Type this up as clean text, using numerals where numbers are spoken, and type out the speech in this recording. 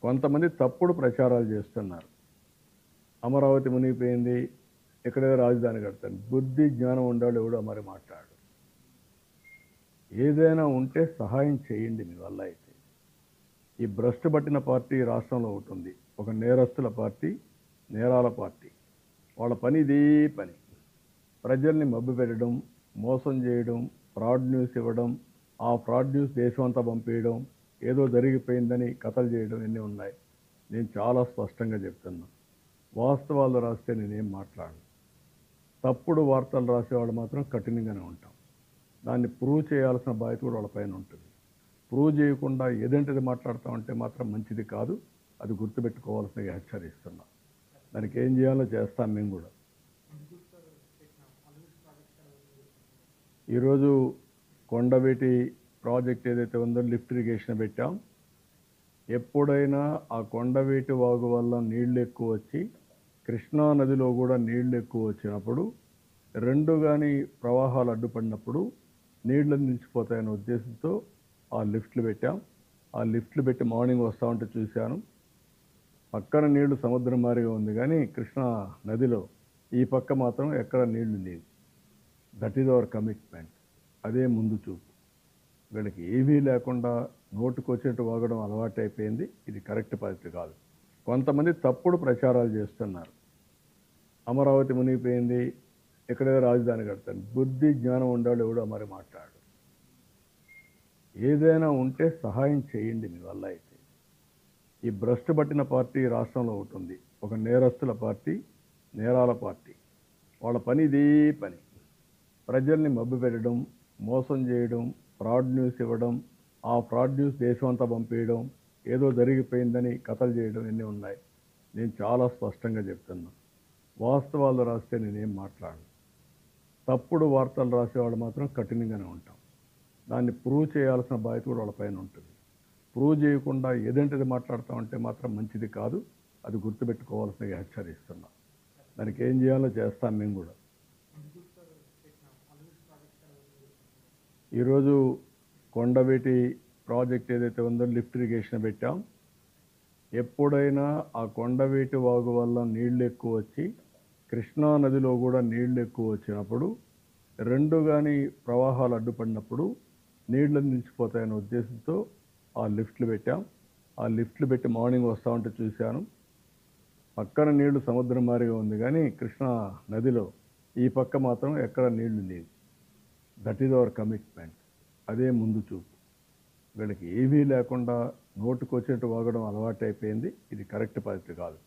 కొంతమంది తప్పుడు ప్రచారాలు చేస్తున్నారు. అమరావతి మునిగిపోయింది, ఇక్కడే రాజధాని కడతాను. బుద్ధి జ్ఞానం ఉండాలి, ఎవడో మరి మాట్లాడు. ఏదైనా ఉంటే సహాయం చేయండి మీ వల్ల అయితే. ఈ భ్రష్టు పట్టిన పార్టీ రాష్ట్రంలో ఒకటి ఉంది, ఒక నేరస్తుల పార్టీ, నేరాల పార్టీ. వాళ్ళ పని ఇదే పని. ప్రజల్ని మభ్య పెట్టడం, మోసం చేయడం, ఫ్రాడ్ న్యూస్ ఇవ్వడం, ఆ ఫ్రాడ్ న్యూస్ దేశం అంతా పంపేయడం, ఏదో జరిగిపోయిందని కథలు చేయడం ఎన్ని ఉన్నాయి. నేను చాలా స్పష్టంగా చెప్తున్నా, వాస్తవాలు రాస్తే నేనేం మాట్లాడను. తప్పుడు వార్తలు రాసేవాళ్ళు మాత్రం కఠినంగానే ఉంటాం. దాన్ని ప్రూవ్ చేయాల్సిన బాధ్యత కూడా వాళ్ళపైన ఉంటుంది. ప్రూవ్ చేయకుండా ఏదంటిది మాట్లాడతామంటే మాత్రం మంచిది కాదు. అది గుర్తుపెట్టుకోవాల్సిన హెచ్చరిస్తున్నా. దానికి ఏం చేయాలో చేస్తాం మేము కూడా. ఈరోజు కొండవీటి ప్రాజెక్ట్ ఏదైతే ఉందో లిఫ్ట్ ఇరిగేషన్ పెట్టాం. ఎప్పుడైనా ఆ కొండవీటి వాగు వల్ల నీళ్లు ఎక్కువ వచ్చి కృష్ణా నదిలో కూడా నీళ్లు ఎక్కువ వచ్చినప్పుడు, రెండు కానీ ప్రవాహాలు అడ్డుపడినప్పుడు నీళ్లు నిలిచిపోతాయనే ఉద్దేశంతో ఆ లిఫ్ట్లు పెట్టాం. ఆ లిఫ్ట్లు పెట్టి మార్నింగ్ వస్తూ ఉంటే చూశాను. పక్కన నీళ్లు సముద్రం మారిగా ఉంది, కానీ కృష్ణా నదిలో ఈ పక్క మాత్రం ఎక్కడ నీళ్లు లేవు. That is our commitment. అదే ముందు చూపు. వీళ్ళకి ఏమీ లేకుండా నోటుకొచ్చినట్టు వాగడం అలవాటు అయిపోయింది. ఇది కరెక్ట్ పద్ధతి కాదు. కొంతమంది తప్పుడు ప్రచారాలు చేస్తున్నారు. అమరావతి మునిగిపోయింది, ఇక్కడే రాజధాని కడతాను. బుద్ధి జ్ఞానం ఉండాలి, ఎవడో మరి మాట్లాడు. ఏదైనా ఉంటే సహాయం చేయండి మీ వల్ల అయితే. ఈ భ్రష్టు పట్టిన పార్టీ రాష్ట్రంలో ఒకటి ఉంది, ఒక నేరస్తుల పార్టీ, నేరాల పార్టీ. వాళ్ళ పని ఇదే పని. ప్రజల్ని మభ్య పెట్టడం, మోసం చేయడం, ఫ్రాడ్ న్యూస్ ఇవ్వడం, ఆ ఫ్రాడ్ న్యూస్ దేశం అంతా పంపేయడం, ఏదో జరిగిపోయిందని కథలు చేయడం ఎన్ని ఉన్నాయి. నేను చాలా స్పష్టంగా చెప్తున్నా, వాస్తవాలు రాస్తే నేనేం మాట్లాడను. తప్పుడు వార్తలు రాసేవాళ్ళు మాత్రం కఠినంగానే ఉంటాం. దాన్ని ప్రూవ్ చేయాల్సిన బాధ్యత కూడా వాళ్ళపైన ఉంటుంది. ప్రూవ్ చేయకుండా ఏదంటిది మాట్లాడతామంటే మాత్రం మంచిది కాదు. అది గుర్తుపెట్టుకోవాల్సిన హెచ్చరిస్తున్నా. దానికి ఏం చేయాలో చేస్తాం మేము కూడా. ఈరోజు కొండవీటి ప్రాజెక్ట్ ఏదైతే ఉందో లిఫ్ట్ ఇరిగేషన్ పెట్టాం. ఎప్పుడైనా ఆ కొండవీటి వాగు వల్ల నీళ్లు ఎక్కువ వచ్చి కృష్ణా నదిలో కూడా నీళ్లు ఎక్కువ వచ్చినప్పుడు, రెండు కానీ ప్రవాహాలు అడ్డుపడినప్పుడు నీళ్లు నిలిచిపోతాయనే ఉద్దేశంతో ఆ లిఫ్ట్లు పెట్టాం. ఆ లిఫ్ట్లు పెట్టి మార్నింగ్ వస్తూ ఉంటే చూశాను. పక్కన నీళ్లు సముద్రం మారిగా ఉంది, కానీ కృష్ణా నదిలో ఈ పక్క మాత్రం ఎక్కడ నీళ్లు లేవు. That is our commitment. అదే ముందు చూపు. వీళ్ళకి ఏమీ లేకుండా నోటుకొచ్చినట్టు వాగడం అలవాటు అయిపోయింది. ఇది కరెక్ట్ పద్ధతి కాదు.